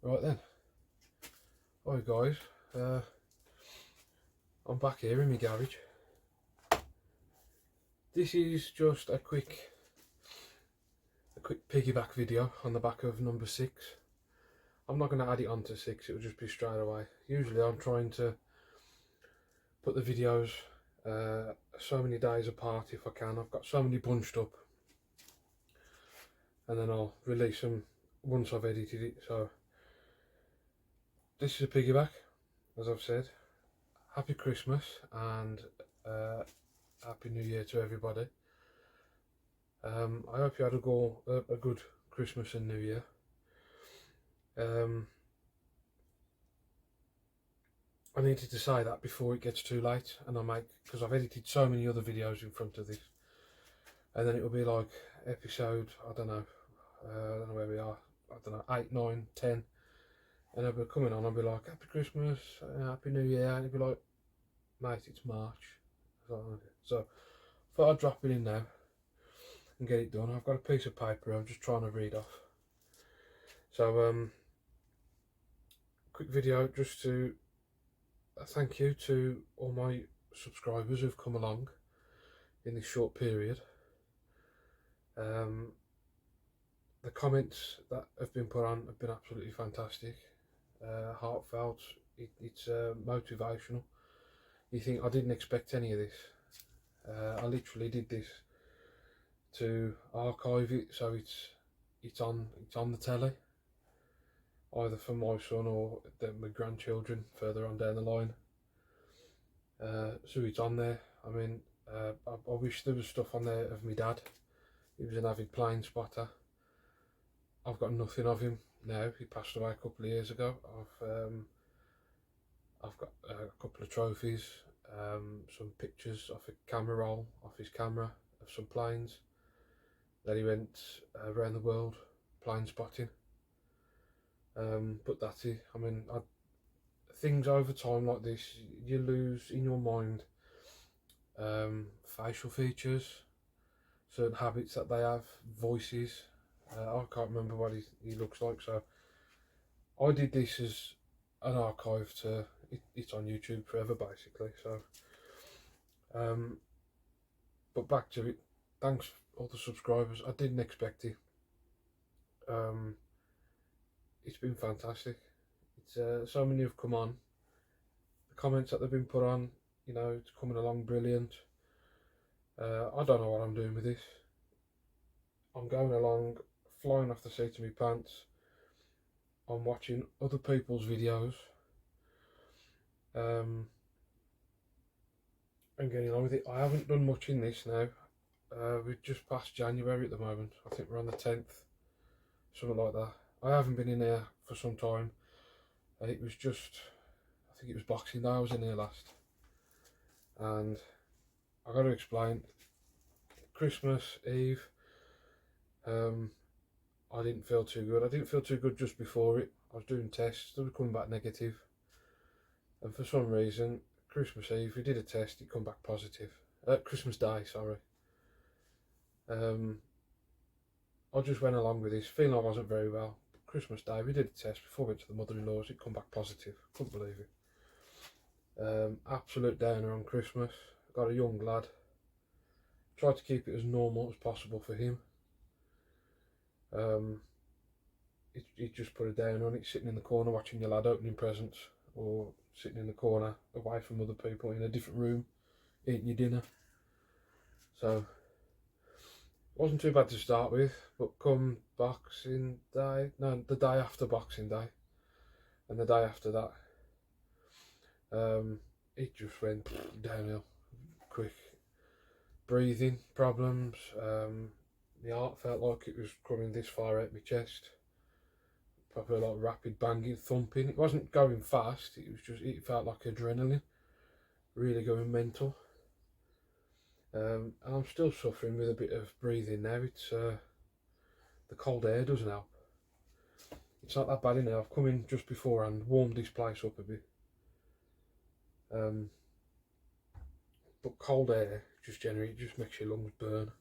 Right then, hi guys, I'm back here in my garage. This is just a quick piggyback video on the back of number 6. I'm not going to add it on to 6, it'll just be straight away. Usually I'm trying to put the videos so many days apart if I can. I've got so many bunched up, and then I'll release them once I've edited it. So this is a piggyback, as I've said. Happy Christmas and Happy New Year to everybody. I hope you had a good Christmas and New Year. I needed to say that before it gets too late, and because I've edited so many other videos in front of this, and then it will be like episode, I don't know where we are, I don't know, 8, 9, 10, and I'll be coming on, I'll be like, Happy Christmas, Happy New Year, and it'll be like, mate, it's March. So I thought I'd drop it in now and get it done. I've got a piece of paper I'm just trying to read off. So quick video just to thank you to all my subscribers who've come along in this short period. The comments that have been put on have been absolutely fantastic, heartfelt. It's motivational. You think I didn't expect any of this. I literally did this to archive it so it's on the telly, either for my son or my grandchildren further on down the line. So it's on there. I mean, I wish there was stuff on there of my dad. He was an avid plane spotter. I've got nothing of him now. He passed away a couple of years ago. I've got a couple of trophies, some pictures off a camera roll, off his camera, of some planes that he went around the world plane spotting. But that's it. I mean, things over time like this, you lose in your mind facial features, certain habits that they have, voices. I can't remember what he looks like, so I did this as an archive to it's on YouTube forever basically. So but back to it, thanks all the subscribers. I didn't expect it. It's been fantastic. It's so many have come on. The comments that they've been put on, you know, it's coming along brilliant. I don't know what I'm doing with this. I'm going along, flying off the seat of my pants. I'm watching other people's videos, and getting on with it. I haven't done much in this now. We've just passed January at the moment. I think we're on the 10th, something like that. I haven't been in here for some time. I think it was Boxing Day I was in here last. And I got to explain, Christmas Eve, I didn't feel too good. I didn't feel too good just before it. I was doing tests, they were coming back negative. And for some reason, Christmas Eve, we did a test, it come back positive. Christmas Day, sorry. I just went along with this, feeling I wasn't very well. Christmas Day, we did a test before we went to the mother-in-law's, it come back positive. Couldn't believe it. Absolute downer on Christmas. Got a young lad. Tried to keep it as normal as possible for him. He just put a down on it, sitting in the corner watching your lad opening presents, or sitting in the corner away from other people in a different room eating your dinner. So it wasn't too bad to start with, but come Boxing Day, no, the day after Boxing Day and the day after that, it just went downhill quick. Breathing problems, my heart felt like it was coming this far out my chest. Proper like rapid banging, thumping. It wasn't going fast, it felt like adrenaline, really going mental. And I'm still suffering with a bit of breathing now. It's the cold air doesn't help. It's not that bad in there. I've come in just beforehand, warmed this place up a bit. But cold air just makes your lungs burn.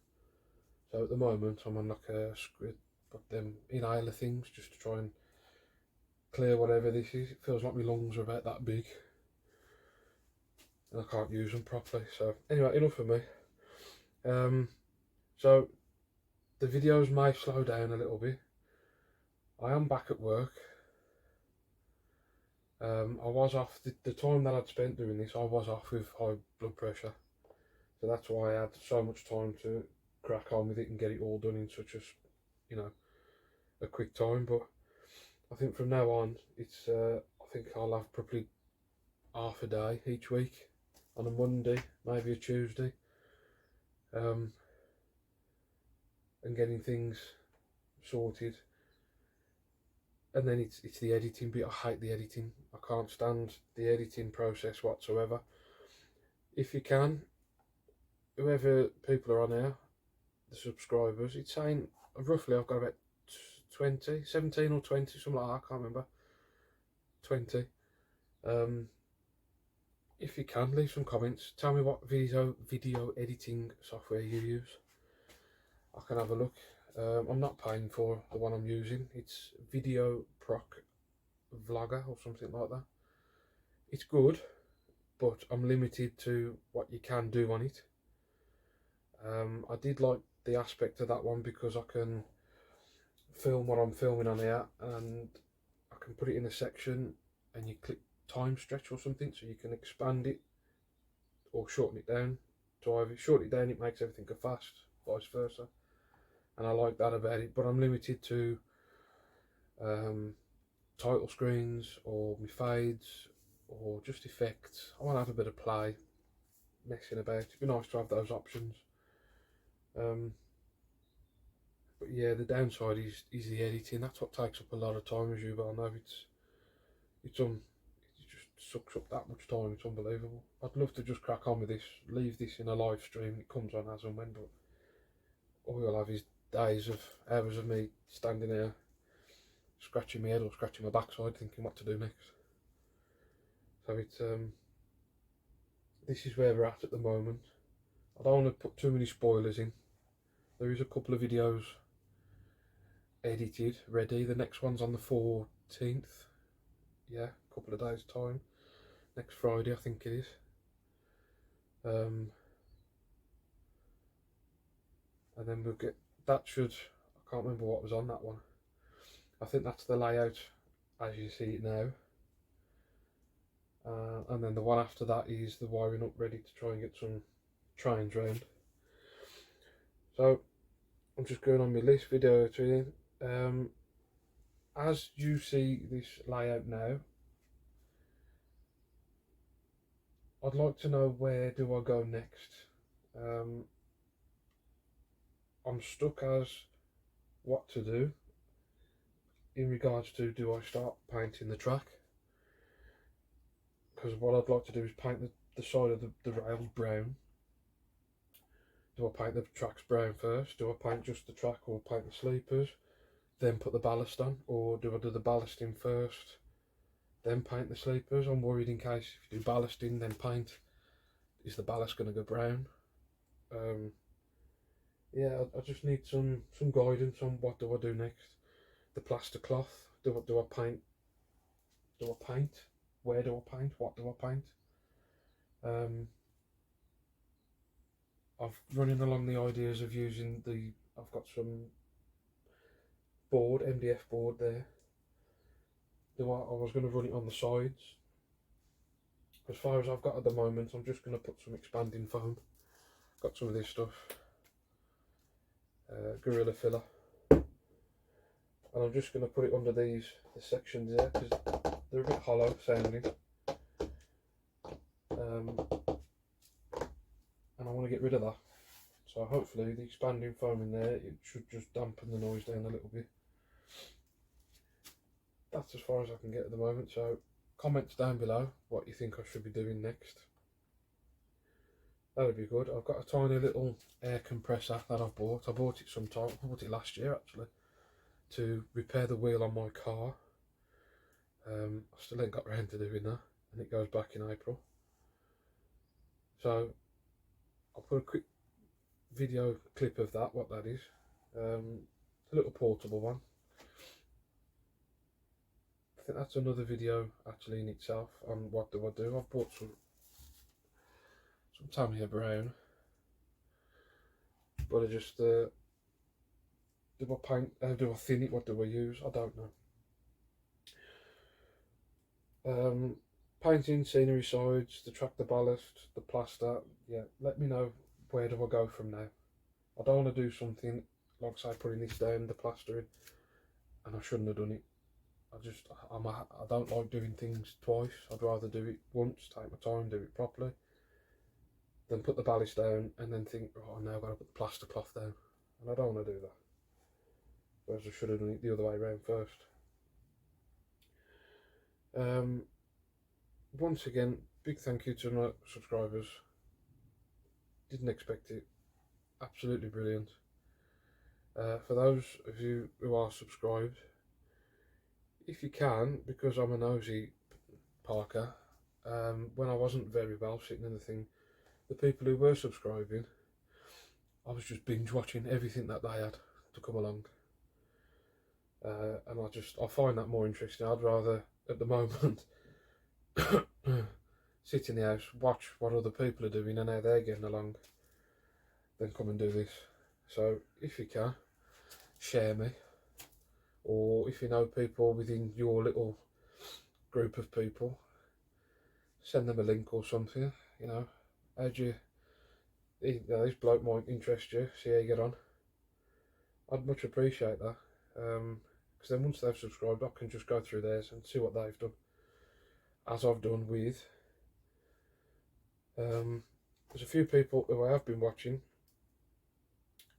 So at the moment I'm on like a squid, but them inhaler things just to try and clear whatever this is. It feels like my lungs are about that big and I can't use them properly. So anyway, enough of me. So the videos may slow down a little bit. I am back at work. I was off, the time that I'd spent doing this, I was off with high blood pressure. So that's why I had so much time to crack on with it and get it all done in such a quick time. But I think from now on, it's I think I'll have probably half a day each week, on a Monday, maybe a Tuesday, and getting things sorted. And then it's the editing bit. I hate the editing. I can't stand the editing process whatsoever. If you can, whoever people are on there, the subscribers, it's saying roughly I've got about 20, 17 or 20, something like that, I can't remember. 20. If you can, leave some comments. Tell me what video editing software you use. I can have a look. I'm not paying for the one I'm using. It's Video Proc Vlogger or something like that. It's good, but I'm limited to what you can do on it. I did like the aspect of that one because I can film what I'm filming on here, and I can put it in a section and you click time stretch or something, so you can expand it or shorten it down. To either shorten it down, it makes everything go fast, vice versa. And I like that about it, but I'm limited to title screens or my fades or just effects. I want to have a bit of play, messing about. It'd be nice to have those options. But yeah, the downside is the editing. That's what takes up a lot of time, as you well know. It just sucks up that much time. It's unbelievable. I'd love to just crack on with this, leave this in a live stream. It comes on as and when, but all you'll have is days of hours of me standing there scratching my head or scratching my backside thinking what to do next. So it's this is where we're at the moment. I don't want to put too many spoilers in. There is a couple of videos edited, ready. The next one's on the 14th. Yeah, a couple of days time. Next Friday I think it is. And then we'll get, that should, I can't remember what was on that one. I think that's the layout as you see it now. And then the one after that is the wiring up, ready to try and get some trains round. So I'm just going on my list, video editing. As you see this layout now, I'd like to know, where do I go next? I'm stuck as what to do in regards to, do I start painting the track? Because what I'd like to do is paint the side of the rails brown. Do I paint the tracks brown first? Do I paint just the track or paint the sleepers, then put the ballast on? Or do I do the ballasting first, then paint the sleepers? I'm worried in case if you do ballasting then paint, is the ballast going to go brown? Yeah, I just need some guidance on what do I do next. The plaster cloth, do I paint? Do I paint? Where do I paint? What do I paint? I've running along the ideas of using I've got some board, MDF board there. I was going to run it on the sides. As far as I've got at the moment, I'm just going to put some expanding foam. Got some of this stuff, Gorilla Filler, and I'm just going to put it under the sections there because they're a bit hollow sounding. And I want to get rid of that. So hopefully the expanding foam in there, it should just dampen the noise down a little bit. That's as far as I can get at the moment. So comments down below what you think I should be doing next. That'd be good. I've got a tiny little air compressor that I've bought. I bought it sometime, I bought it last year actually, to repair the wheel on my car. I still ain't got around to doing that, and it goes back in April. So I'll put a quick video clip of that, what that is. It's a little portable one. I think that's another video actually in itself on what do I do. I've bought some Tamiya Brown, but I just do I paint? How do I thin it? What do I use? I don't know. Painting scenery sides, the tractor ballast, the plaster. Yeah, let me know, where do I go from now. I don't want to do something like, say, putting this down, the plastering, and I shouldn't have done it. I don't like doing things twice. I'd rather do it once, take my time, do it properly, than put the ballast down and then think, oh, now I've got to put the plaster cloth down. And I don't want to do that. Whereas I should have done it the other way around first. Once again, big thank you to my subscribers. Didn't expect it. Absolutely brilliant. For those of you who are subscribed, if you can, because I'm a nosy Parker, when I wasn't very well sitting in the thing, the people who were subscribing, I was just binge watching everything that they had to come along. And I find that more interesting. I'd rather, at the moment, sit in the house, watch what other people are doing and how they're getting along, than come and do this. So if you can, share me, or if you know people within your little group of people, send them a link or something. You know, this bloke might interest you, see how you get on. I'd much appreciate that, because then once they've subscribed, I can just go through theirs and see what they've done, as I've done with. There's a few people who I have been watching,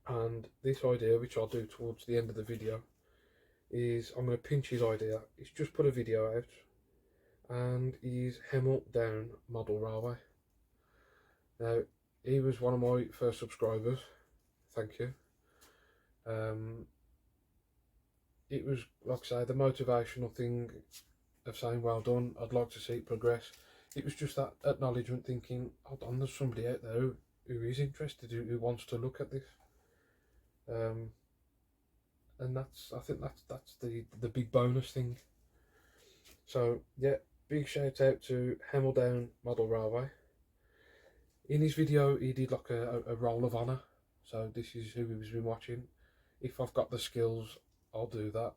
and this idea, which I'll do towards the end of the video, is I'm going to pinch his idea. He's just put a video out, and he's Hemel Down Model Railway. Now, he was one of my first subscribers. Thank you. It was, like I say, the motivational thing of saying, well done, I'd like to see it progress. It was just that acknowledgement, thinking, hold on, there's somebody out there who is interested, who wants to look at this. And I think that's the big bonus thing. So yeah, big shout out to Hemel Down Model Railway. In his video, he did like a roll of honour. So this is who he's been watching. If I've got the skills, I'll do that.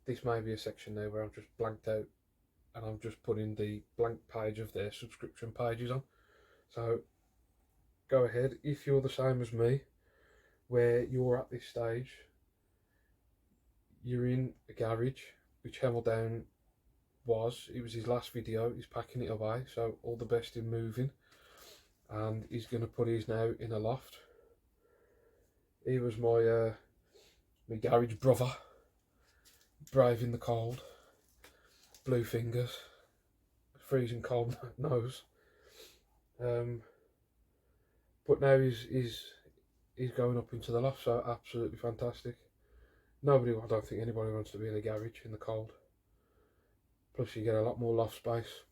This may be a section now where I'm just blanked out and I'm just putting the blank page of their subscription pages on. So go ahead, if you're the same as me, where you're at this stage, you're in a garage, which Hemel Down was. It was his last video, he's packing it away, so all the best in moving. And he's going to put his now in a loft. He was my garage brother, brave in the cold, blue fingers, freezing cold nose. But now he's going up into the loft, so absolutely fantastic. I don't think anybody wants to be in a garage in the cold. Plus you get a lot more loft space.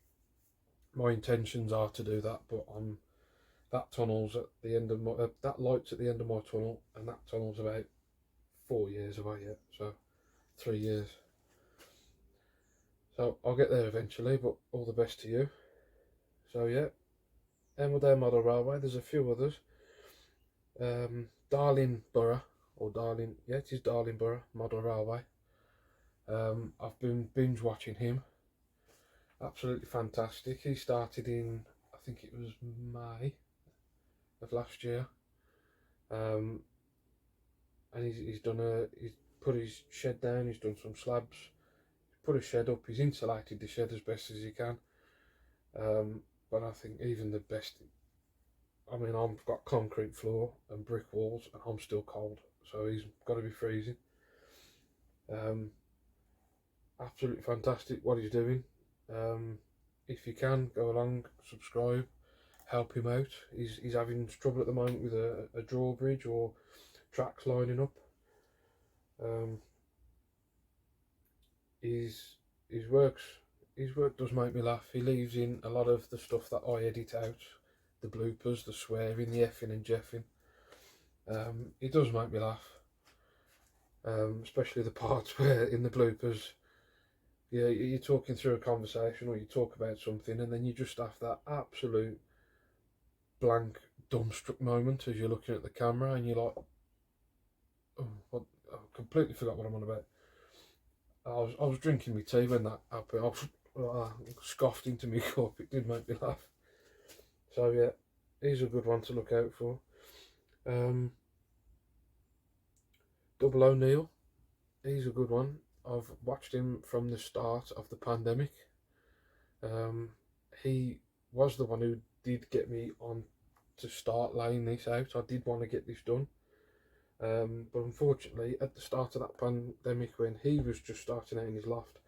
My intentions are to do that, but that tunnel's at the end of my, that light's at the end of my tunnel, and that tunnel's about 4 years away yet, so 3 years. So I'll get there eventually, but all the best to you. So yeah, Hemel Down Model Railway. There's a few others. Darlingborough, it is Darlingborough Model Railway. I've been binge watching him. Absolutely fantastic. He started in, I think it was May of last year, and he's put his shed down. He's done some slabs, put a shed up. He's insulated the shed as best as he can. But I think even the best, I mean, I've got concrete floor and brick walls and I'm still cold, so he's got to be freezing. Absolutely fantastic what he's doing. If you can, go along, subscribe, help him out. He's having trouble at the moment with a drawbridge or tracks lining up. His work does make me laugh. He leaves in a lot of the stuff that I edit out, the bloopers, the swearing, the effing and jeffing. It does make me laugh, especially the parts where in the bloopers Yeah, you're talking through a conversation or you talk about something, and then you just have that absolute blank, dumbstruck moment as you're looking at the camera, and you're like, oh, what? I completely forgot what I'm on about. I was drinking my tea when that happened. Scoffed into my cup. It did make me laugh. So yeah, he's a good one to look out for. Um, Double O'Neill, he's a good one. I've watched him from the start of the pandemic. Um, he was the one who did get me on to start laying this out. I did want to get this done. But unfortunately, at the start of that pandemic, when he was just starting out in his loft,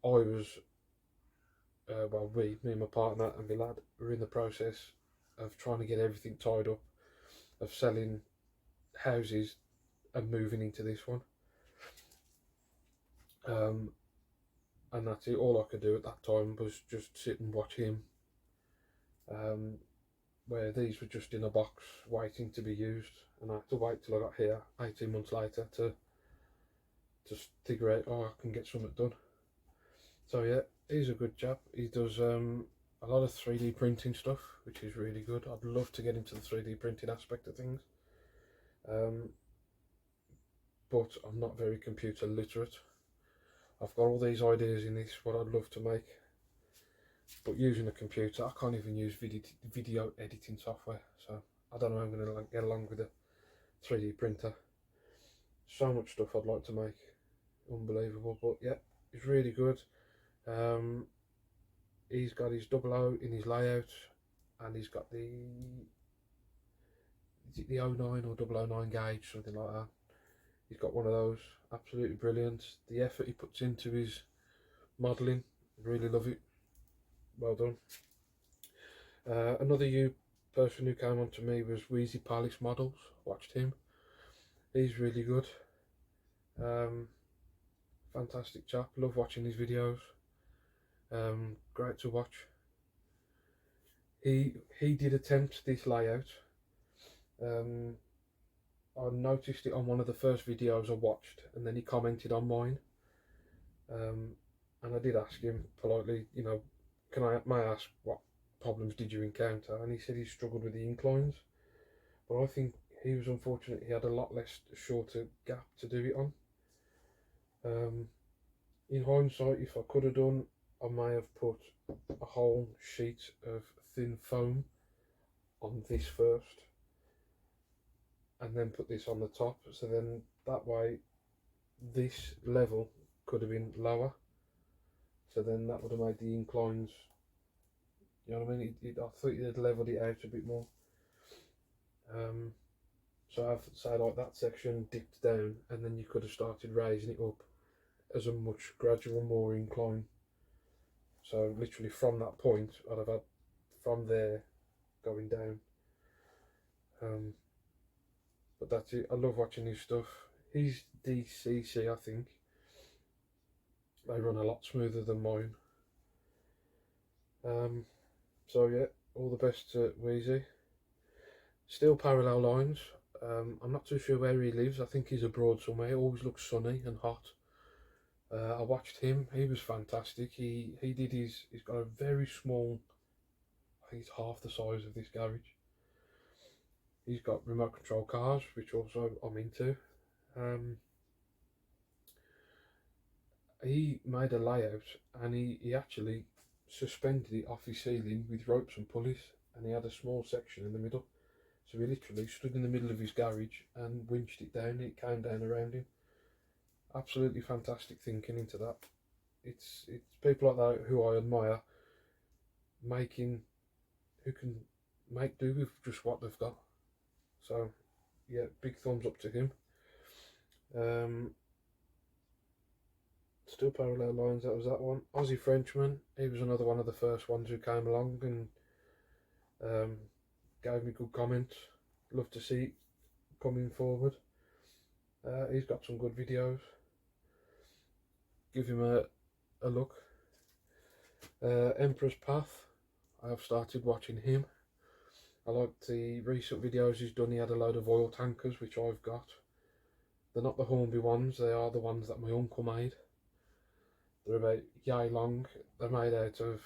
I was, me and my partner and my lad were in the process of trying to get everything tied up, of selling houses and moving into this one. Um, and that's it. All I could do at that time was just sit and watch him. Um, where these were just in a box waiting to be used, and I had to wait till I got here 18 months later to just figure out, oh, I can get something done. So yeah, he's a good chap. He does a lot of 3D printing stuff, which is really good. I'd love to get into the 3D printing aspect of things, um, but I'm not very computer literate. I've got all these ideas in this, what I'd love to make, but using a computer, I can't even use video editing software, so I don't know how I'm going to get along with a 3D printer. So much stuff I'd like to make, unbelievable. But yeah, it's really good. He's got his double O in his layout, and he's got the, is it the 09 or 009 gauge, something like that. He's got one of those. Absolutely brilliant. The effort he puts into his modelling, really love it. Well done. Another person who came on to me was Wheezy Palace Models. Watched him. He's really good. Fantastic chap. Love watching his videos. Great to watch. He did attempt this layout. I noticed it on one of the first videos I watched, and then he commented on mine. And I did ask him politely, you know, may I ask what problems did you encounter? And he said he struggled with the inclines, but I think he was unfortunate. He had a lot less shorter gap to do it on. In hindsight, if I could have done, I may have put a whole sheet of thin foam on this first, and then put this on the top, so then that way this level could have been lower, so then that would have made the inclines, you know what I mean, I thought it had levelled it out a bit more. So I've say like that section dipped down, and then you could have started raising it up as a much gradual, more incline. So literally from that point, I'd have had from there going down. But that's it. I love watching his stuff. He's DCC, I think. They run a lot smoother than mine. So yeah, all the best to Wheezy. Still Parallel Lines. I'm not too sure where he lives. I think he's abroad somewhere. He always looks sunny and hot. I watched him. He was fantastic. He did he's got a very small, I think it's half the size of this garage. He's got remote control cars, which also I'm into. He made a layout, and he actually suspended it off his ceiling with ropes and pulleys, and he had a small section in the middle. So he literally stood in the middle of his garage and winched it down, and it came down around him. Absolutely fantastic thinking into that. It's people like that who I admire, who can make do with just what they've got. So yeah, big thumbs up to him. Still Parallel Lines, that was that one. Aussie Frenchman, he was another one of the first ones who came along and gave me good comments. Love to see it coming forward. He's got some good videos. Give him a look. Emperor's Path, I have started watching him. I like the recent videos he's done. He had a load of oil tankers, which I've got. They're not the Hornby ones, they are the ones that my uncle made. They're about yay long. They're made out of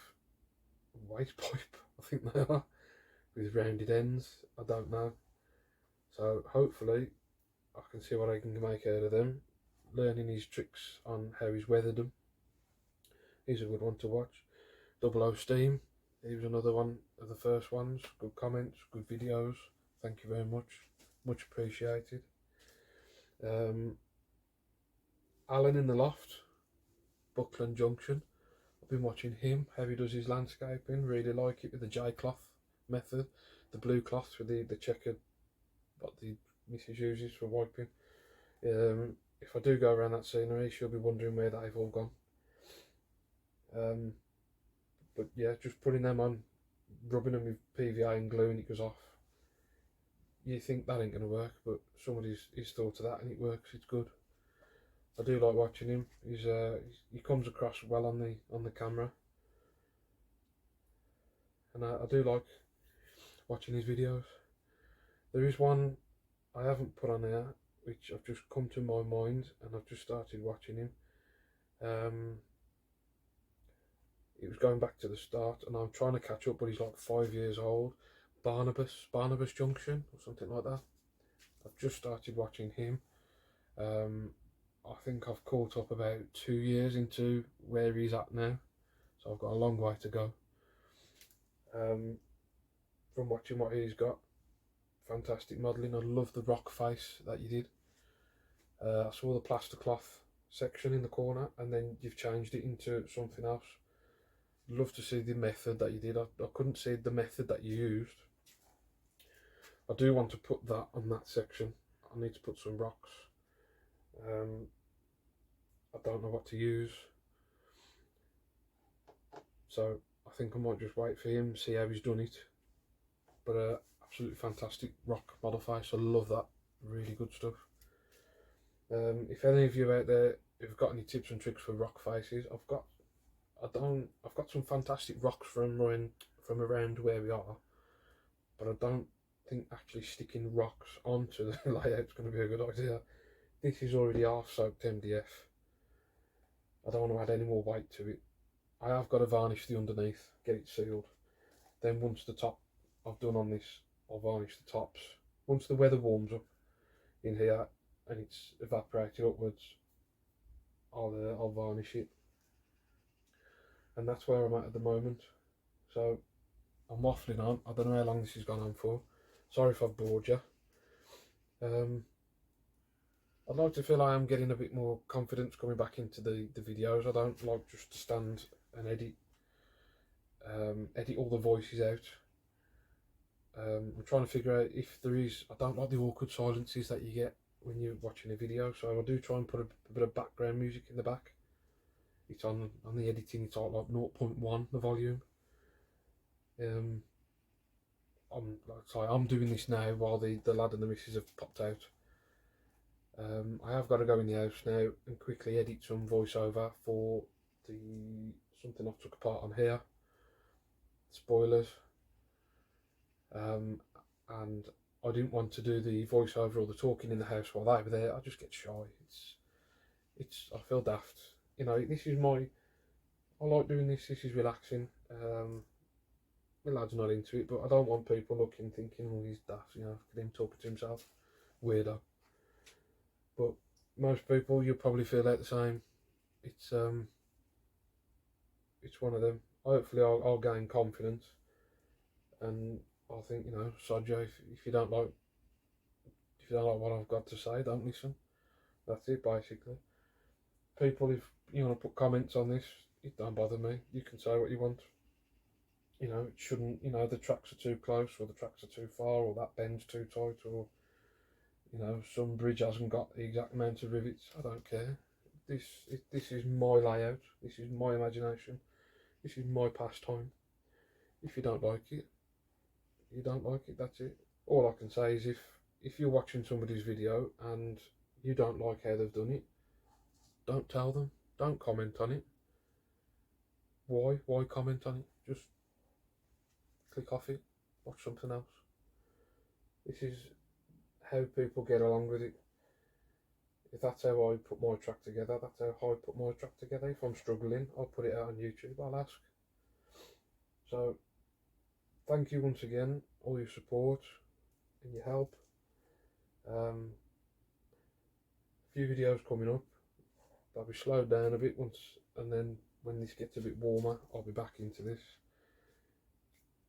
waste pipe, I think they are, with rounded ends. I don't know. So hopefully I can see what I can make out of them. Learning his tricks on how he's weathered them. He's a good one to watch. Double O Steam. He was another one of the first ones. Good comments, good videos. Thank you very much. Much appreciated. Alan in the Loft, Buckland Junction. I've been watching him, how he does his landscaping. Really like it with the J cloth method. The blue cloth with the checkered, what the missus uses for wiping. If I do go around that scenery, she'll be wondering where they've all gone. But yeah, just putting them on, rubbing them with PVA and glue and it goes off. You think that ain't going to work, but somebody's thought of that and it works, it's good. I do like watching him. He comes across well on the camera. And I do like watching his videos. There is one I haven't put on there, which I've just come to my mind and I've just started watching him. It was going back to the start and I'm trying to catch up, but he's like 5 years old. Barnabas Junction or something like that. I've just started watching him. I think I've caught up about 2 years into where he's at now, so I've got a long way to go. From watching what he's got, fantastic modelling. I love the rock face that you did. I saw the plaster cloth section in the corner and then you've changed it into something else. Love to see the method that you did. I couldn't see the method that you used. I do want to put that on that section. I need to put some rocks. I don't know what to use, so I think I might just wait for him, see how he's done it. But absolutely fantastic rock model face. I love that. Really good stuff. If any of you out there have got any tips and tricks for rock faces, I've got some fantastic rocks from around where we are, but I don't think actually sticking rocks onto the layout's going to be a good idea. This is already half soaked MDF. I don't want to add any more weight to it. I have got to varnish the underneath, get it sealed. Then once the top I've done on this, I'll varnish the tops. Once the weather warms up in here and it's evaporated upwards, I'll varnish it. And that's where I'm at the moment. So I'm waffling on. I don't know how long this has gone on for. Sorry if I've bored you. I'd like to feel I am getting a bit more confidence coming back into the videos. I don't like just to stand and edit all the voices out. I'm trying to figure out if there is. I don't like the awkward silences that you get when you're watching a video, so I do try and put a bit of background music in the back. It's on the editing, it's like 0.1 the volume. I'm doing this now while the lad and the missus have popped out. I have got to go in the house now and quickly edit some voiceover for something I've took apart on here. Spoilers. And I didn't want to do the voiceover or the talking in the house while they were there. I just get shy. I feel daft. You know, I like doing this. This is relaxing. My lad's not into it, but I don't want people looking, thinking, oh, he's daft. You know, look at him talking to himself. Weirdo. But most people, you'll probably feel out the same. It's one of them. Hopefully, I'll gain confidence, and I'll think, you know, sod you. If you don't like what I've got to say, don't listen. That's it, basically. People, if you want to put comments on this, it don't bother me. You can say what you want. You know, it shouldn't. You know, the tracks are too close, or the tracks are too far, or that bend's too tight, or you know, some bridge hasn't got the exact amount of rivets. I don't care. This is my layout. This is my imagination. This is my pastime. If you don't like it, you don't like it. That's it. All I can say is if you're watching somebody's video and you don't like how they've done it, don't tell them. Don't comment on it. Why? Why comment on it? Just click off it. Watch something else. This is how people get along with it. if that's how I put my track together, that's how I put my track together. If I'm struggling, I'll put it out on YouTube, I'll ask. So, thank you once again, all your support and your help. Few videos coming up. They'll be slowed down a bit once, and then when this gets a bit warmer, I'll be back into this.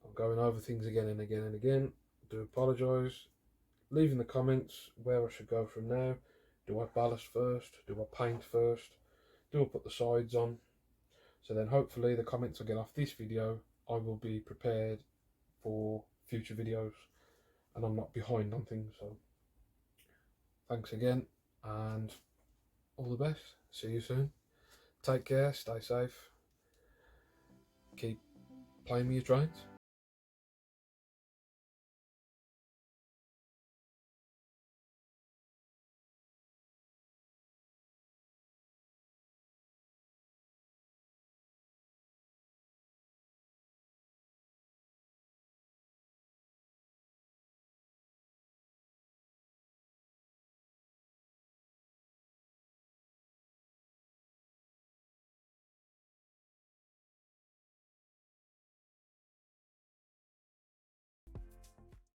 I'm going over things again and again and again. I do apologise. Leave in the comments where I should go from now. Do I ballast first? Do I paint first? Do I put the sides on? So then hopefully the comments I get off this video, I will be prepared for future videos and I'm not behind on things. So thanks again and all the best. See you soon. Take care, stay safe, keep playing with your trains.